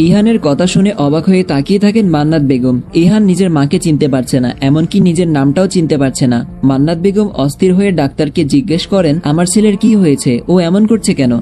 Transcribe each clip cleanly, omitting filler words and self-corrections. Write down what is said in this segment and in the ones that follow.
ইহানের কথা শুনে অবাক হয়ে তাকিয়ে থাকেন মান্নাত বেগম। ইহান নিজের মাকে চিনতে পারছে না, এমনকি নিজের নামটাও চিনতে পারছে না। মান্নাত বেগম অস্থির হয়ে ডাক্তারকে জিজ্ঞেস করেন আমার ছেলের কি হয়েছে, ও এমন করছে কেন।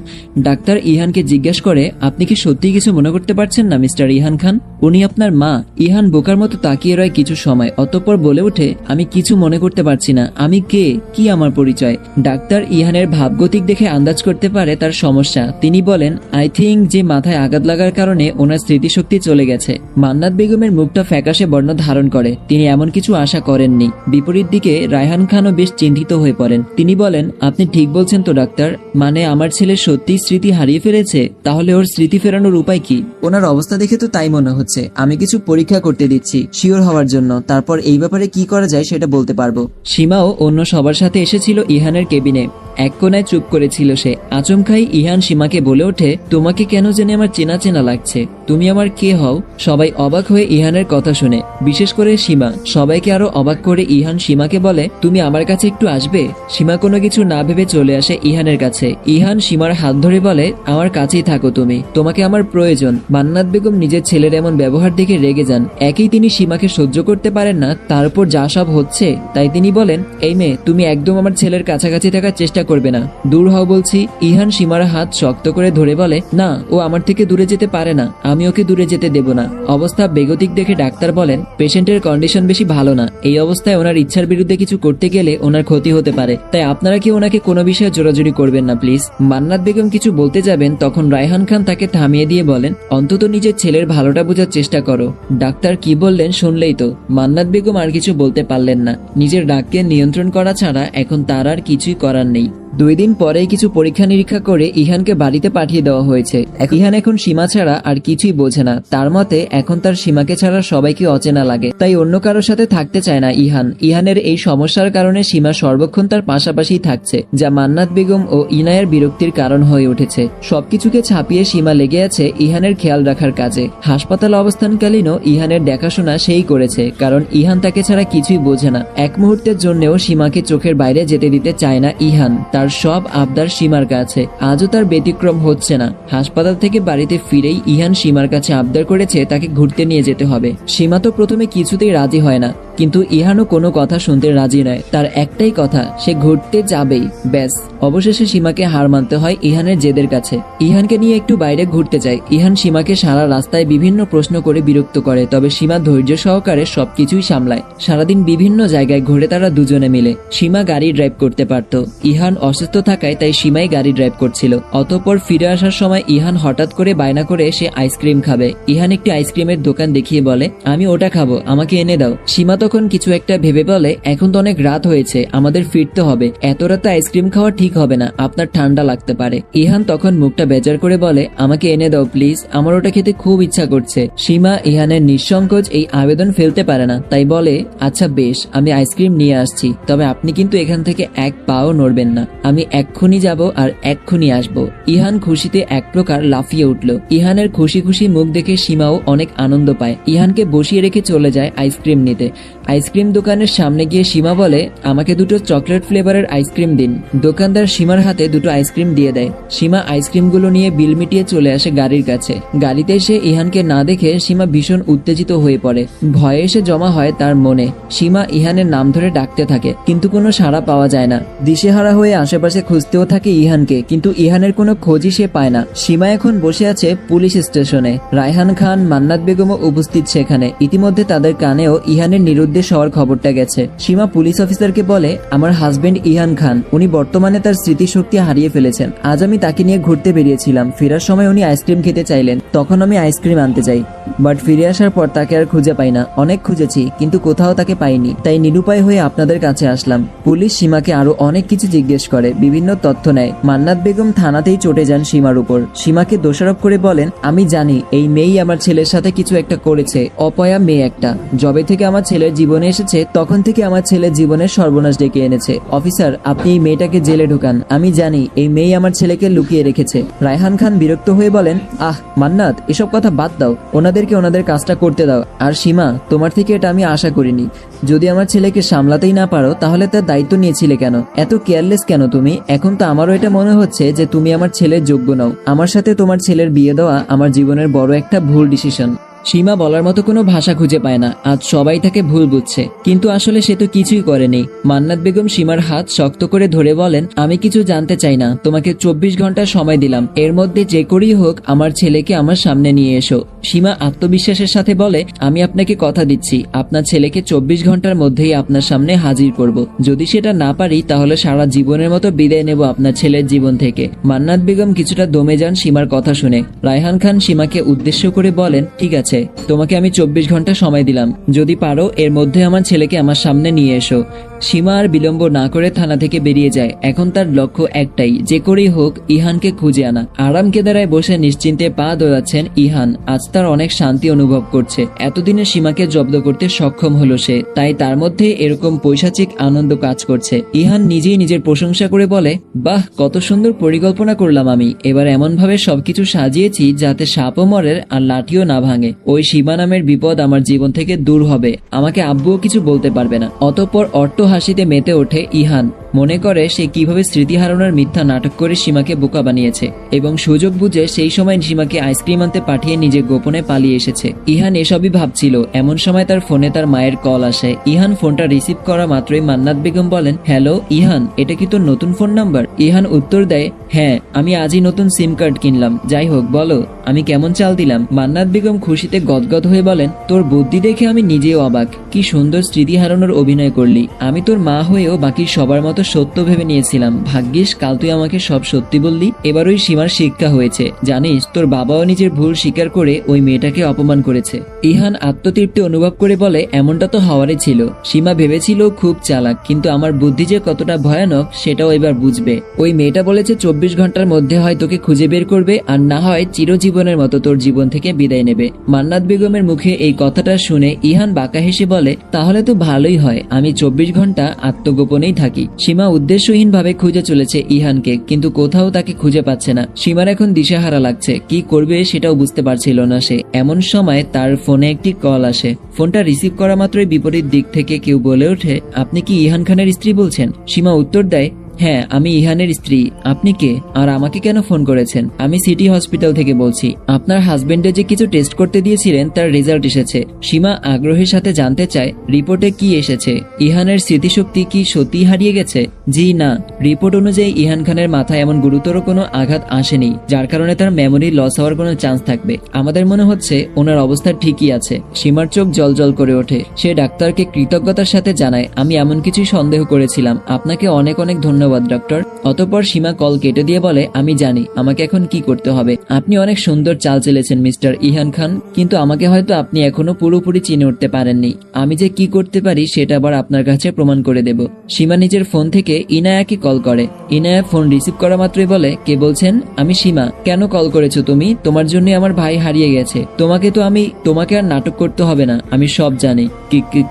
ডাক্তার ইহানকে জিজ্ঞেস করে আপনি কি সত্যি কিছু মনে করতে পারছেন না মিস্টার ইহান খান, উনি আপনার মা। ইহান বোকার মতো তাকিয়ে রয় কিছু সময়, অতঃপর বলে ওঠে আমি কিছু মনে করতে পারছি না, আমি কে, কি আমার পরিচয়। ডাক্তার ইহানের ভাবগতিক দেখে আন্দাজ করতে পারে তার সমস্যা। তিনি বলেন আই থিঙ্ক যে মাথায় আঘাত লাগার কারণে ওনার স্মৃতিশক্তি চলে গেছে। মান্নাত বেগমের মুখটা ফ্যাকাশে বর্ণ ধারণ করে, তিনি এমন কিছু আশা করেননি। বিপরীত দিকে রায়হান খানও বেশ চিন্তিত হয়ে পড়েন। তিনি বলেন আপনি ঠিক বলছেন তো ডাক্তার, মানে আমার ছেলে সত্যি স্মৃতি হারিয়ে ফেলেছে, তাহলে ওর স্মৃতি ফেরানোর উপায় কি? ওনার অবস্থা দেখে তো তাই মনে হচ্ছে, আমি কিছু পরীক্ষা করতে দিচ্ছি শিওর হওয়ার জন্য, তারপর এই ব্যাপারে কি করা যায় সেটা বলতে পারবো। সীমাও অন্য সবার সাথে এসেছিল ইহানের কেবিনে। এক কোনায় চুপ করেছিল সে। আচমকাই ইহান সীমাকে বলে ওঠে তোমাকে কেন জানি আমার চেনা চেনা লাগছে, তুমি আমার কে হও? সবাই অবাক হয়ে ইহানের কথা শুনে, বিশেষ করে সীমা। সবাইকে আরো অবাক করে ইহান সীমাকে বলে তুমি আমার কাছে একটু আসবে। সীমা কোনো কিছু না ভেবে চলে আসে ইহানের কাছে। ইহান সীমার হাত ধরে বলে আমার কাছেই থাকো তুমি, তোমাকে আমার প্রয়োজন। মান্নাত বেগম নিজের ছেলের এমন ব্যবহার দেখে রেগে যান। একই তিনি সীমাকে সহ্য করতে পারেন না, তার উপর যা সব হচ্ছে তাই তিনি বলেন এই মেয়ে তুমি একদম আমার ছেলের কাছাকাছি থাকার চেষ্টা করবে না, দূর হও বলছি। ইহান সীমার হাত শক্ত করে ধরে বলে না, ও আমার থেকে দূরে যেতে পারে না, আমি ওকে দূরে যেতে দেব না। অবস্থা বেগতিক দেখে ডাক্তার বলেন পেশেন্টের কন্ডিশন বেশি ভালো না, এই অবস্থায় ওনার ইচ্ছার বিরুদ্ধে কিছু করতে গেলে ওনার ক্ষতি হতে পারে, তাই আপনারা কি ওনাকে কোনো বিষয়ে জোরাজুরি করবেন না প্লিজ। মান্নাত বেগম কিছু বলতে যাবেন, তখন রায়হান খান তাকে থামিয়ে দিয়ে বলেন অন্তত নিজের ছেলের ভালোটা বোঝার চেষ্টা করো। ডাক্তার কি বললেন শুনলেই তো। মান্নাত বেগম আর কিছু বলতে পারলেন না, নিজের রাগকে নিয়ন্ত্রণ করা ছাড়া এখন তার আর কিছুই করার নেই। 2 দিন পরে কিছু পরীক্ষা নিরীক্ষা করে ইহানকে বাড়িতে পাঠিয়ে দেওয়া হয়েছে। ইহান এখন সীমা ছাড়া আর কিছুই বোঝে না। তার মতে এখন তার সীমাকে ছাড়া সবাইকে অচেনা লাগে, তাই অন্য কারোর সাথে থাকতে চায় না ইহান। ইহানের এই সমস্যার কারণে সীমা সর্বক্ষণ তার পাশাপাশি থাকছে, যা মান্নাত বেগম ও ইনায়ের বিরক্তির কারণ হয়ে উঠেছে। সবকিছুকে ছাপিয়ে সীমা লেগে আছে ইহানের খেয়াল রাখার কাজে। হাসপাতাল অবস্থানকালীনও ইহানের দেখাশোনা সেই করেছে, কারণ ইহান তাকে ছাড়া কিছুই বোঝে না। এক মুহূর্তের জন্যও সীমাকে চোখের বাইরে যেতে দিতে চায় না ইহান। তার সব আবদার সীমার কাছে, আজও তার ব্যতিক্রম হচ্ছে না। হাসপাতাল থেকে বাড়িতে ফিরেই ইহান সীমার কাছে আবদার করেছে তাকে ঘুরতে নিয়ে যেতে হবে। সীমা তো প্রথমে কিছুতেই রাজি হয় না, কিন্তু ইহানও কোনো কথা শুনতে রাজি নয়। তার একটাই কথা, সে ঘুরতে যাবেই, ব্যাস। অবশেষে সীমাকে হার মানতে হয় ইহানের জেদের কাছে। ইহানকে নিয়ে একটু বাইরে ঘুরতে যায়। ইহান সীমাকে সারা রাস্তায় বিভিন্ন প্রশ্ন করে বিরক্ত করে, তবে সীমা ধৈর্য সহকারে সবকিছুই সামলায়। সারাদিন বিভিন্ন জায়গায় ঘুরে তারা দুজনে মিলে। সীমা গাড়ি ড্রাইভ করতে পারত, ইহান অসুস্থ থাকায় তাই সীমাই গাড়ি ড্রাইভ করছিল। অতঃপর ফিরে আসার সময় ইহান হঠাৎ করে বায়না করে সে আইসক্রিম খাবে। ইহান একটি আইসক্রিমের দোকান দেখিয়ে বলে আমি ওটা খাবো, আমাকে এনে দাও। সীমা তখন কিছু একটা ভেবে বলে এখন তো অনেক রাত হয়েছে, আমাদের ফিরতে হবে, এত রাতে আইসক্রিম খাওয়া ঠিক হবে না, আপনার ঠান্ডা লাগতে পারে। ইহান তখন মুখটা বেজার করে বলে আমাকে এনে দাও প্লিজ, আমার ওটা খেতে খুব ইচ্ছা করছে। সীমা ইহানের নিঃসংকোচ এই আবেদন ফেলতে পারে না, তাই বলে আচ্ছা বেশ, আমি আইসক্রিম নিয়ে আসছি, তবে আপনি কিন্তু এখান থেকে এক পাও নড়বেন না, আমি এক্ষুনি যাব আর এক্ষুনি আসবো। ইহান খুশিতে এক প্রকার লাফিয়ে উঠল। ইহানের খুশি খুশি মুখ দেখে সীমাও অনেক আনন্দ পায়। ইহানকে বসিয়ে রেখে চলে যায় আইসক্রিম নিতে। আইসক্রিম দোকানের সামনে গিয়ে সীমা বলে আমাকে 2টো চকলেট ফ্লেভারের আইসক্রিম দিন। দোকানদার সীমার হাতে 2টো আইসক্রিম দিয়ে দেয়। সীমা আইসক্রিমগুলো নিয়ে বিল মিটিয়ে চলে আসে গাড়ির কাছে। গাড়িতে এসে ইহানকে না দেখে সীমা ভীষণ উত্তেজিত হয়ে পড়ে। ভয়ে এসে জমা হয় তার মনে। সীমা ইহানের নাম ধরে ডাকতে থাকে, কিন্তু কোনো সাড়া পাওয়া যায় না। দিশেহারা হয়ে আশেপাশে খুঁজতেও থাকে ইহানকে, কিন্তু ইহানের কোনো খোঁজই সে পায় না। সীমা এখন বসে আছে পুলিশ স্টেশনে। রায়হান খান, মান্নাত বেগমও উপস্থিত সেখানে। ইতিমধ্যে তাদের কানেও ইহানের নিরুদ্দেশ হওয়ার খবরটা গেছে। সীমা পুলিশ অফিসারকে বলে আমার হাজবেন্ড ইহান খান, উনি বর্তমানে তার স্মৃতিশক্তি হারিয়ে ফেলেছেন। আজ আমি তাকে নিয়ে ঘুরতে বেরিয়েছিলাম, ফেরার সময় উনি আইসক্রিম খেতে চাইলেন, তখন আমি আইসক্রিম আনতে যাই, বাট ফিরে আসার পর তাকে আর খুঁজে পাই না। অনেক খুঁজেছি কিন্তু কোথাও তাকে পাইনি, তাই নিরুপায় হয়ে আপনাদের কাছে আসলাম। পুলিশ সীমাকে আরো অনেক কিছু জিজ্ঞেস করে, বিভিন্ন তথ্য নেয়। মান্নাত বেগম থানাতেই চটে যান সীমার উপর। সীমাকে দোষারোপ করে বলেন আমি জানি এই মেয়েই আমার ছেলের সাথে কিছু একটা করেছে, অপয়া মেয়ে একটা। যবে থেকে আমার ছেলের জীবনে এসেছে তখন থেকে আমার ছেলের জীবনের সর্বনাশ ডেকে এনেছে। অফিসার আপনি এই মেয়েটাকে জেলে ঢুকান, আমি জানি এই মেয়েই আমার ছেলেকে লুকিয়ে রেখেছে। রায়হান খান বিরক্ত হয়ে বলেন আহ মান্নাত, এসব কথা বাদ দাও, ওনাদের ওনাদেরকে ওনাদের কাজটা করতে দাও। আর সীমা, তোমার থেকে এটা আমি আশা করিনি। যদি আমার ছেলেকে সামলাতেই না পারো তাহলে তার দায়িত্ব নিয়েছিলে কেন? এত কেয়ারলেস কেন তুমি? এখন তো আমারও এটা মনে হচ্ছে যে তুমি আমার ছেলের যোগ্য নও। আমার সাথে তোমার ছেলের বিয়ে দেওয়া আমার জীবনের বড় একটা ভুল ডিসিশন। সীমা বলার মতো কোনো ভাষা খুঁজে পায় না। আজ সবাই তাকে ভুল বুঝছে, কিন্তু আসলে সে তো কিছুই করেনি। মান্নাত বেগম সীমার হাত শক্ত করে ধরে বলেন, আমি কিছু জানতে চাই না। তোমাকে 24 ঘন্টা সময় দিলাম, এর মধ্যে যে করেই হোক আমার ছেলেকে আমার সামনে নিয়ে এসো। সীমা আত্মবিশ্বাসের সাথে বলে, আমি আপনাকে কথা দিচ্ছি আপনার ছেলেকে 24 ঘন্টার মধ্যেই আপনার সামনে হাজির করব। যদি সেটা না পারি তাহলে সারা জীবনের মতো বিদায় নেব আপনার ছেলের জীবন থেকে। মান্নাত বেগম কিছুটা দমে যান সীমার কথা শুনে। রায়হান খান সীমাকে উদ্দেশ্য করে বলেন, ঠিক আছে, তোমাকে আমি 24 ঘন্টা সময় দিলাম, যদি পারো এর মধ্যে আমার ছেলেকে আমার সামনে নিয়ে এসো। সীমা আর বিলম্ব না করে থানা থেকে বেরিয়ে যায়। এখন তার লক্ষ্য একটাই, যে করেই হোক ইহানকে খুঁজে আনা। আরাম কেদারায় বসে নিশ্চিন্তে পা দোলাচ্ছেন ইহান। আজ তার অনেক শান্তি অনুভব করছে। এতদিনে সীমাকে জব্দ করতে সক্ষম হলো সে, তাই তার মধ্যে এরকম পৈশাচিক আনন্দ কাজ করছে। ইহান নিজেই নিজের প্রশংসা করে বলে, বাহ, কত সুন্দর পরিকল্পনা করলাম আমি। এবার এমন ভাবে সবকিছু সাজিয়েছি যাতে সাপও মরে আর লাঠিও না ভাঙে। ওই সীমা নামের বিপদ আমার জীবন থেকে দূর হবে, আমাকে আব্বুও কিছু বলতে পারবে না। অতঃপর অট্ট হাসিতে মেতে ওঠে ইহান। মনে করে সে কিভাবে স্মৃতি হারানোর মিথ্যা নাটক করে সীমাকে বোকা বানিয়েছে এবং সুযোগ বুঝে সেই সময় সীমাকে আইসক্রিম আনতে পাঠিয়ে নিজে গোপনে পালিয়ে এসেছে। ইহান এসবই ভাবছিল, এমন সময় তার ফোনে তার মায়ের কল আসে। ইহান ফোনটা রিসিভ করা মাত্রই মান্নাত বেগম বলেন, হ্যালো ইহান, এটা কি তোর নতুন ফোন নাম্বার? ইহান উত্তর দেয়, হ্যাঁ, আমি আজই নতুন সিম কার্ড কিনলাম। যাই হোক, বলো আমি কেমন চাল দিলাম? মান্নাত বেগম খুশিতে গদগদ হয়ে বলেন, তোর বুদ্ধি দেখে আমি নিজেও অবাক। কি সুন্দর স্মৃতি হারানোর অভিনয় করলি। আমি তোর মা হয়েও বাকি সবার মতো সত্য ভেবে নিয়েছিলাম। ভাগ্যিস কাল তুই আমাকে সব সত্যি বললি। এবার ওই সীমার শিক্ষা হয়েছে। জানিস, তোর বাবাও নিজের ভুল স্বীকার করে ওই মেয়েটাকে অপমান করেছে। ইহান আত্মতৃপ্তি অনুভব করে বলে, এমনটা তো হওয়ারই ছিল। সীমা ভেবেছিল খুব চালাক, কিন্তু আমার বুদ্ধি যে কতটা ভয়ানক সেটাও এবার বুঝবে। ওই মেয়েটা বলেছে 24 ঘন্টার মধ্যে হয় তোকে খুঁজে বের করবে, আর না হয় চিরজীবনের মতো তোর জীবন থেকে বিদায় নেবে। মান্নাত বেগমের মুখে এই কথাটা শুনে ইহান বাঁকা হেসে বলে, তাহলে তো ভালোই হয়, আমি 24 ঘন্টা আত্মগোপনেই থাকি। সীমা উদ্দেশ্যহীন ভাবে খুঁজে চলেছে ইহানকে, কিন্তু কোথাও তাকে খুঁজে পাচ্ছে না। সীমার এখন দিশেহারা লাগছে, কি করবে সেটাও বুঝতে পারছিল না সে। এমন সময় তার ফোনে একটি কল আসে। ফোনটা রিসিভ করা মাত্রই বিপরীত দিক থেকে কেউ বলে ওঠে, আপনি কি ইহান খানের স্ত্রী বলছেন? সীমা উত্তর দেয়, হ্যাঁ, আমি ইহানের স্ত্রী। আপনি কে, আর আমাকে কেন ফোন করেছেন? আমি সিটি হসপিটাল থেকে বলছি। আপনার হাজবেন্ডে যে কিছু টেস্ট করতে দিয়েছিলেন তার রেজাল্ট এসেছে। সীমা আগ্রহের সাথে জানতে চায়, রিপোর্টে কি এসেছে? ইহানের স্মৃতিশক্তি কি সত্যি হারিয়ে গেছে? জি না, রিপোর্ট অনুযায়ী ইহান খানের মাথায় এমন গুরুতর কোনো আঘাত আসেনি যার কারণে তার মেমোরি লস হওয়ার কোনো চান্স থাকবে। আমাদের মনে হচ্ছে ওনার অবস্থা ঠিকই আছে। সীমার চোখ জলজল করে ওঠে। সে ডাক্তারকে কৃতজ্ঞতার সাথে জানায়, আমি এমন কিছুই সন্দেহ করেছিলাম। আপনাকে অনেক অনেক ধন্যবাদ ডক্টর। অতঃপর সীমা কল কেটে দিয়ে বলে, আমি জানি আমাকে এখন কি করতে হবে। আপনি অনেক সুন্দর চাল চেলেছেন মিস্টার ইহান খান, কিন্তু আমাকে হয়তো আপনি এখনো পুরোপুরি চিনে উঠতে পারেননি। আমি যে কি করতে পারি সেটা আবার আপনার কাছে প্রমাণ করে দেব। সীমা নিজের ফোন থেকে ইনায়াকে কল করে। ইনায়া ফোন রিসিভ করা মাত্রই বলে, কে বলছেন? আমি সীমা। কেন কল করেছো তুমি? তোমার জন্য আমার ভাই হারিয়ে গেছে। তোমাকে আর নাটক করতে হবে না, আমি সব জানি।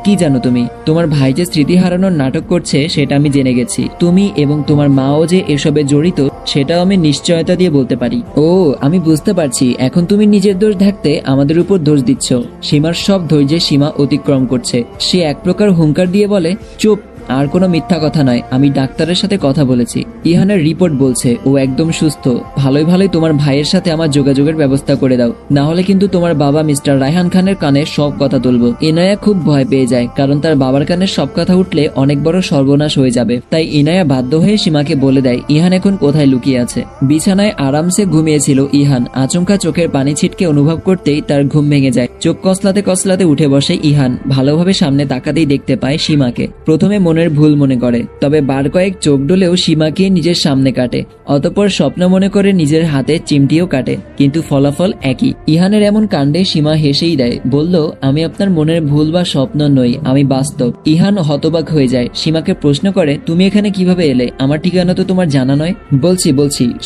কি জানো তুমি? তোমার ভাই যে স্মৃতি হারানোর নাটক করছে সেটা আমি জেনে গেছি। তুমি এবং তোমার মাও যে এসবে জড়িত সেটাও আমি নিশ্চয়তা দিয়ে বলতে পারি। ও, আমি বুঝতে পারছি। এখন তুমি নিজের দোষ ঢাকতে আমাদের উপর দোষ দিচ্ছ। সীমার সব ধৈর্যের সীমা অতিক্রম করছে। সে এক প্রকার হুঙ্কার দিয়ে বলে, চুপ, আর কোনো মিথ্যা কথা নয়। আমি ডাক্তারের সাথে কথা বলেছি। ইহানের রিপোর্ট বলছে ও একদম সুস্থ। ভালোই ভালোই তোমার ভাইয়ের সাথে আমার যোগাযোগের ব্যবস্থা করে দাও, না হলে কিন্তু তোমার বাবা মিস্টার রায়হান খানের কানে সব কথা তুলবো। ইনায়া খুব ভয় পেয়ে যায়, কারণ তার বাবার কানে সব কথা উঠলে অনেক বড় সর্বনাশ হয়ে যাবে। তাই ইনায়া বাধ্য হয়ে সীমাকে বলে দেয় ইহান এখন কোথায় লুকিয়ে আছে। বিছানায় আরামসে ঘুমিয়েছিল ইহান। আচমকা চোখের পানি ছিটকে অনুভব করতেই তার ঘুম ভেঙে যায়। চোখ কসলাতে কসলাতে উঠে বসে ইহান। ভালোভাবে সামনে তাকাতেই দেখতে পায় সীমাকে। প্রথমে মনের ভুল মনে করে, তবে বার কয়েক চোখ ডলেও সীমাকে নিজের সামনে কাটে। অতঃপর স্বপ্ন মনে করে নিজের হাতে চিমটিও কাটে, কিন্তু ফলাফল একই। ইহানের এমন কাণ্ডে সীমা হেসেই দেয়, বলল, আমি আপনার মনের ভুল বা স্বপ্ন নই, আমি বাস্তব। ইহান হতবাক হয়ে যায়। সীমাকে প্রশ্ন করে, তুমি এখানে কিভাবে এলে? আমার ঠিকানা তো তোমার জানা নয়। বলছি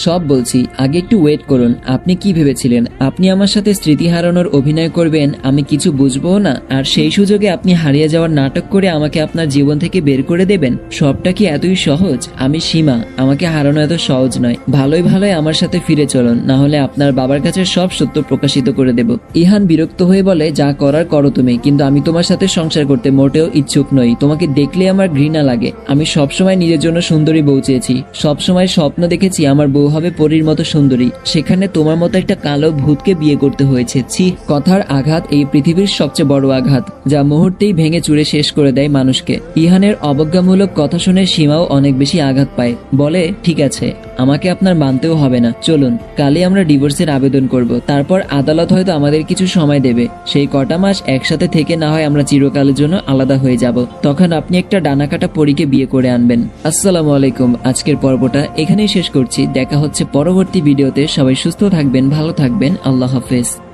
সব বলছি, আগে একটু ওয়েট করুন। আপনি কি ভেবেছিলেন আপনি আমার সাথে স্মৃতি হারানোর অভিনয় করবেন? আমি কিছু বুঝবো না, আর সেই সুযোগে আপনি হারিয়ে যাওয়ার নাটক করে আমাকে আপনার জীবন থেকে বের বের করে দেবেন? সবটা কি এতই সহজ? আমি সীমা, আমাকে হারানো এত সহজ নয়। ভালোই ভালোই আমার সাথে ফিরে চলুন, না হলে আপনার বাবার কাছে সব সত্য প্রকাশিত করে দেব। ইহান বিরক্ত হয়ে বলে, যা করার করো তুমি, কিন্তু আমি তোমার সাথে সংসার করতে মোটেও ইচ্ছুক নই। তোমাকে দেখলে আমার ঘৃণা লাগে। আমি সবসময় নিজের জন্য সুন্দরী বউ চেয়েছি, সবসময় স্বপ্ন দেখেছি আমার বউ হবে পরীর মতো সুন্দরী, সেখানে তোমার মতো একটা কালো ভূতকে বিয়ে করতে হয়েছে। ছি! কথার আঘাত এই পৃথিবীর সবচেয়ে বড় আঘাত, যা মুহূর্তেই ভেঙে চুরে শেষ করে দেয় মানুষকে। ইহানের অবজ্ঞামূলক কথা শুনে সীমাও অনেক বেশি আঘাত পায়। বলে, ঠিক আছে, আমাকে আপনার মানতেও হবে না। চলুন, কালই আমরা ডিভোর্সের আবেদন করব। তারপর আদালত হয়তো আমাদের কিছু সময় দেবে। সেই কটা মাস একসাথে থেকে না হয় আমরা চিরকালের জন্য আলাদা হয়ে যাব। তখন আপনি একটা ডানাকাটা পরীকে বিয়ে করে আনবেন। আসসালামু আলাইকুম। আজকের পর্বটা এখানেই শেষ করছি। দেখা হচ্ছে পরবর্তী ভিডিওতে। সবাই সুস্থ থাকবেন, ভালো থাকবেন। আল্লাহ হাফেজ।